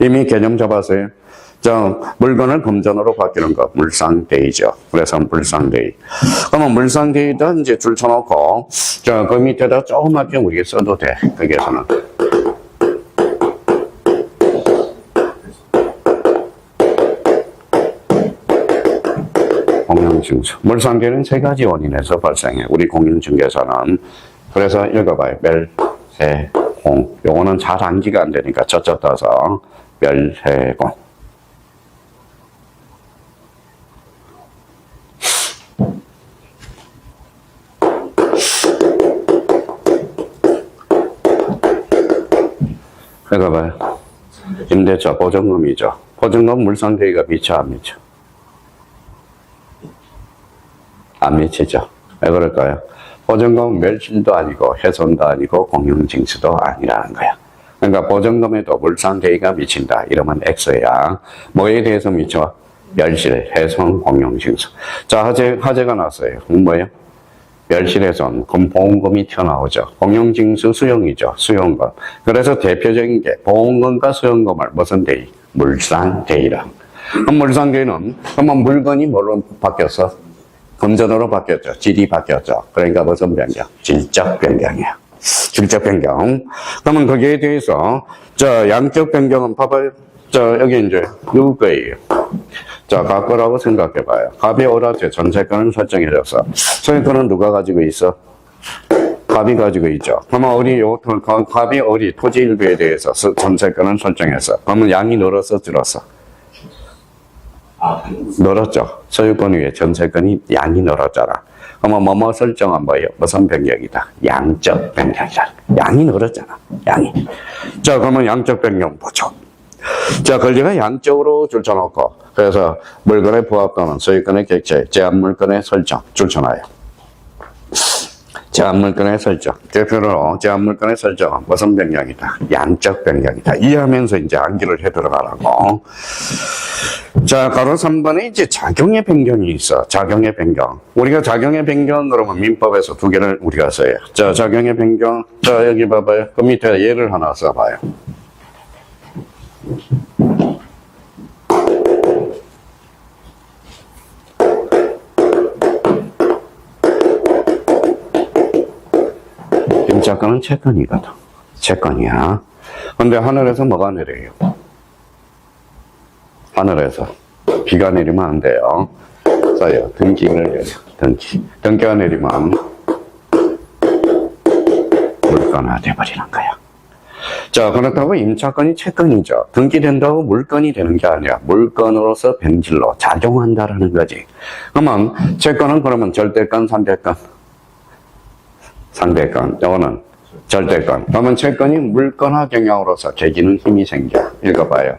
이미 개념 잡았어요. 물건을 금전으로 바뀌는 거, 물상대이죠. 그래서 물상대이. 그러면 물상대이다 이제 줄 쳐놓고, 그 밑에다 조그맣게 우리가 써도 돼. 거기에서는. 공영증서. 물상대는 세 가지 원인에서 발생해. 우리 공영증에서는. 그래서 읽어봐요. 멸, 세, 공. 요거는 잘 암기가 안 되니까 젖젖 떠서 멸, 세, 공. 읽어봐요. 임대차 보증금이죠. 보증금 물상대기가 미쳐 안 미쳐? 안 미치죠. 왜 그럴까요? 보증금 멸실도 아니고 훼손도 아니고 공용징수도 아니라는 거야. 그러니까 보증금에도 물상대기가 미친다. 이러면 X야. 뭐에 대해서 미쳐? 멸실, 훼손, 공용징수. 자, 화재가 났어요. 뭐예요? 멸실훼손, 그럼 보험금이 튀어나오죠. 공용징수 수용이죠. 수용금. 그래서 대표적인 게 보험금과 수용금을 무슨 대의? 물상대의라. 그럼 물상대의는 그러면 물건이 뭐로 바뀌었어? 금전으로 바뀌었죠. 질이 바뀌었죠. 그러니까 무슨 변경? 질적 변경이야. 질적 변경. 그러면 거기에 대해서 양적 변경은 봐봐요. 여기 이제 누구 거예요? 갑 거라고 생각해봐요. 갑이 오라죠. 전세권은 설정해줬어. 소유권은 누가 가지고 있어? 갑이 가지고 있죠. 그러면 갑이 어디 토지 일부에 대해서 전세권은 설정했어. 그러면 양이 늘었어, 줄었어? 늘었죠. 소유권 위에 전세권이 양이 늘었잖아. 그러면 뭐뭐 설정은 뭐예요? 무슨 변경이다? 양적 변경이다. 양이 늘었잖아. 양이. 그러면 양적 변경 보죠. 권리가 양적으로 줄쳐놓고, 그래서 물건의 부합 또는 소유권의 객체, 제한물건의 설정, 줄쳐놔요. 제한물건의 설정. 대표로 제한물건의 설정은 무슨 변경이다? 양적 변경이다. 이해하면서 이제 암기를 해 들어가라고. 가로 3번에 이제 작용의 변경이 있어. 작용의 변경. 우리가 작용의 변경, 그러면 민법에서 두 개를 우리가 써요. 작용의 변경. 여기 봐봐요. 그 밑에 예를 하나 써봐요. 임차권은 채권이거든. 채권이야. 근데 하늘에서 뭐가 내려요? 하늘에서 비가 내리면 안 돼요. 써요. 등기를 내려. 등기가 내리면 물건화 돼버리는 거야. 그렇다고 임차권이 채권이죠. 등기된다고 물건이 되는 게 아니라 물건으로서 변질로 작용한다라는 거지. 그러면 채권은 그러면 절대권, 상대권? 상대권. 이거는 절대권. 그러면 채권이 물건화 경향으로서 개기는 힘이 생겨. 읽어봐요.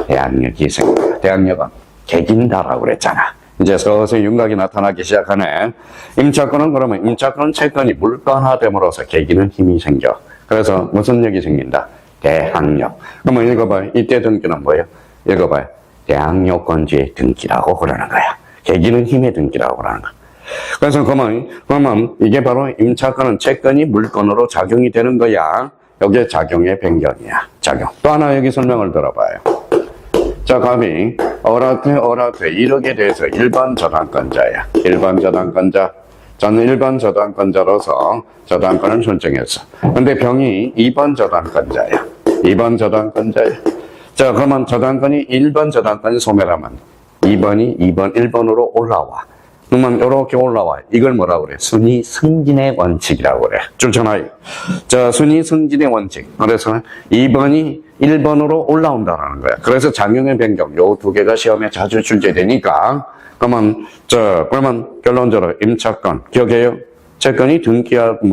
대항력이 생겨. 대항력은 개긴다라고 그랬잖아. 이제 서서히 윤곽이 나타나기 시작하네. 임차권은 그러면 임차권은 채권이 물건화됨으로써 개기는 힘이 생겨. 그래서 무슨 lực 생긴다? 대항력. 그러면 읽어봐요. 이때 등기는 뭐예요? 읽어봐요. 대항력권지의 등기라고 그러는 거야. 개기는 힘의 등기라고 그러는 거야. 그래서 그러면 이게 바로 임차권은 채권이 물건으로 작용이 되는 거야. 여기에 작용의 변경이야. 작용. 또 하나 여기 설명을 들어봐요. 갑이 어라테 이력에 대해서 일반 저당권자야. 일반 저당권자. 저는 일반 저당권자로서 저당권을 설정했어. 근데 병이 2번 저당권자야. 2번 저당권자야. 그러면 저당권이 1번 저당권이 소멸하면 2번이 1번으로 올라와. 그러면 이렇게 올라와. 이걸 뭐라고 그래? 순위 승진의 원칙이라고 그래. 줄쳐놔요. 순위 승진의 원칙. 그래서 2번이 1번으로 올라온다라는 거야. 그래서 작용의 변경. 요 두 개가 시험에 자주 출제되니까. 그러면 결론적으로 임차권. 기억해요? 채권이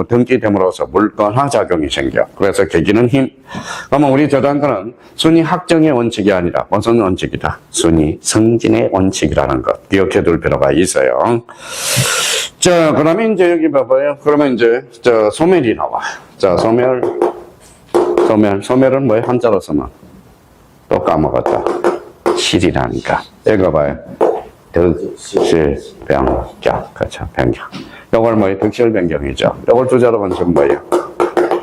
등기됨으로써 물건화 작용이 생겨. 그래서 개기는 힘. 그러면 우리 저당권은 순위 확정의 원칙이 아니라 무슨 원칙이다? 순위 승진의 원칙이라는 것 기억해 둘 필요가 있어요. 그러면 이제 여기 봐봐요. 그러면 이제 소멸이 나와. 소멸은 뭐예요? 한자로 쓰면 또 까먹었다. 실이라니까. 읽어봐요. 득실변경. 그렇죠. 변경. 요걸 뭐예요? 득실변경이죠. 요걸 두 자로 번쩍 뭐예요?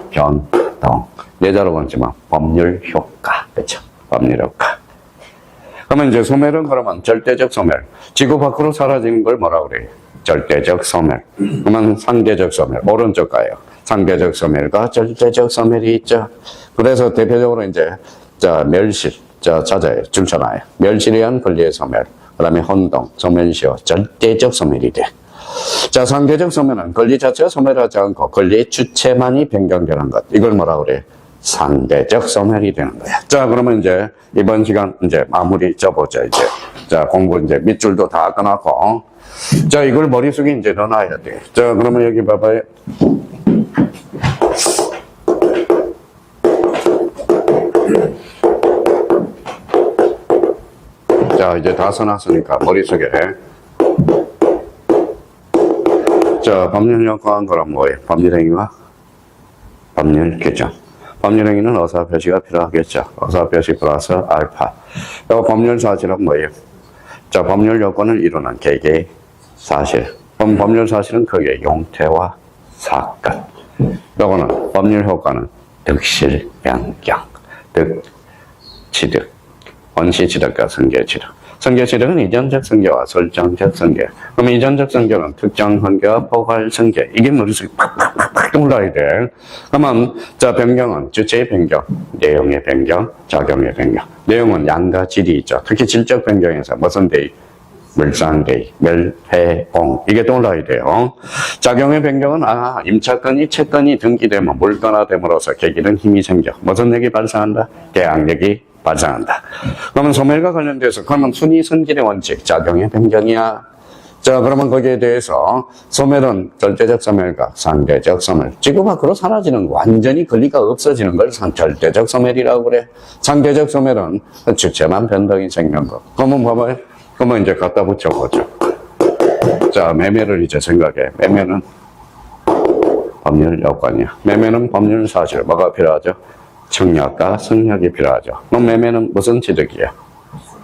변동. 예자로 번지면 법률 효과. 그렇죠? 법률 효과. 그러면 이제 소멸은 그러면 절대적 소멸. 지구 밖으로 사라지는 걸 뭐라 그래요? 절대적 소멸. 그러면 상대적 소멸. 오른쪽 가요. 상대적 소멸과 절대적 소멸이 있죠. 그래서 대표적으로 이제, 자, 멸실. 자, 찾아요. 줄쳐놔요. 멸실에 의한 권리의 소멸. 그 다음에 혼동, 소멸시효, 절대적 소멸이 돼. 자, 상대적 소멸은 권리 자체가 소멸하지 않고 권리의 주체만이 변경되는 것. 이걸 뭐라 그래? 상대적 소멸이 되는 거야. 자, 그러면 이제 이번 시간 이제 마무리 쪄보자, 이제. 자, 공부 이제 밑줄도 다 끊었고. 자, 이걸 머릿속에 이제 넣어놔야 돼. 자, 그러면 여기 봐봐요. 자, 이제 다 써놨으니까 머릿속에. 자, 법률효과는 그럼 뭐예요? 법률행위와 법률 규정. 법률행위는 어사표시가 필요하겠죠. 어사표시 플러스 알파. 그리고 법률사실은 뭐예요? 자, 법률요건을 이루는 개개의 사실. 그럼 법률사실은 그게 용태와 사건. 요거는 법률효과는 득실, 변경, 득, 취득, 원시취득과 선계취득. 선계취득은 이전적 선계와 설정적 선계. 그럼 이전적 선계는 특정 선계와 포괄 선계. 이게 머릿속에 팍팍팍팍 떠올라야 돼. 그러면 자, 변경은 주체의 변경, 내용의 변경, 작용의 변경. 내용은 양과 질이 있죠. 특히 질적 변경에서 무슨 데이? 물상데이, 멸회공. 이게 떠올라야 돼요. 작용의 변경은 임차권이 채권이 등기되면 물권화됨으로써 계기는 힘이 생겨. 무슨 lực 발생한다? 계약력이 발생한다. 그러면 소멸과 관련돼서 그러면 순위 선질의 원칙, 작용의 변경이야. 자, 그러면 거기에 대해서 소멸은 절대적 소멸과 상대적 소멸. 지구 밖으로 사라지는 거, 완전히 권리가 없어지는 걸 절대적 소멸이라고 그래. 상대적 소멸은 주체만 변동이 생긴 거. 그러면 봐봐요. 그러면 이제 갖다 붙여보죠. 자, 매매를 이제 생각해. 매매는 법률 요건이야. 매매는 법률 사실. 뭐가 필요하죠? 청약과 성역이 필요하죠. 그럼 매매는 무슨 취득이야?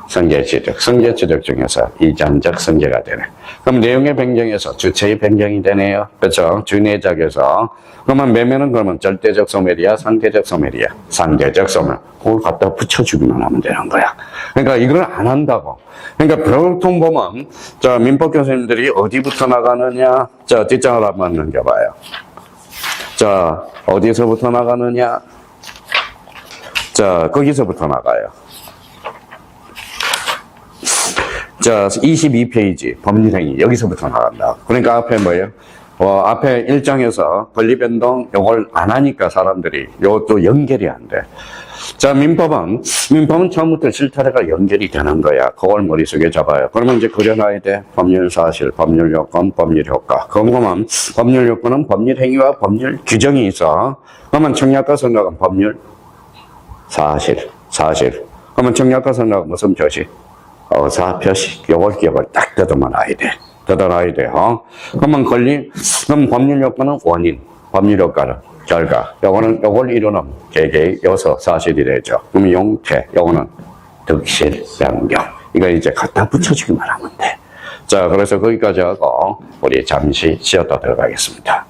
선계취득. 선계취득 중에서 이전적 선계가 되네. 그럼 내용의 변경에서 주체의 변경이 되네요. 그렇죠? 준예작에서. 그러면 매매는 그러면 절대적 소멸이야? 상대적 소멸이야? 상대적 소멸. 그걸 갖다 붙여주기만 하면 되는 거야. 그러니까 이걸 안 한다고. 그러니까 보통 보면, 자, 민법 교수님들이 어디부터 나가느냐? 자, 뒷장을 한번 넘겨봐요. 자, 어디서부터 나가느냐? 자, 거기서부터 나가요. 자, 22페이지 법률행위 여기서부터 나간다. 그러니까 앞에 뭐예요? 앞에 1장에서 권리변동 요걸 안 하니까 사람들이 요것도 연결이 안 돼. 자, 민법은 처음부터 실타래가 연결이 되는 거야. 그걸 머릿속에 잡아요. 그러면 이제 그려놔야 돼. 법률사실, 법률요건, 법률효과. 그러면 법률요건은 법률행위와 법률 규정이 있어. 그러면 청약과 선락은 법률 사실. 그러면 청약과 선락은 무슨 표시? 어사표시. 요걸 기억을 딱 뜯어놔야 돼. 그러면 그럼 법률요건은 원인, 법률효과는 결과. 요걸 이루는 개개의 요소, 사실이 되죠. 그럼 용태, 요거는 득실, 변경. 이거 이제 갖다 붙여주기만 하면 돼. 자, 그래서 거기까지 하고, 우리 잠시 쉬었다 들어가겠습니다.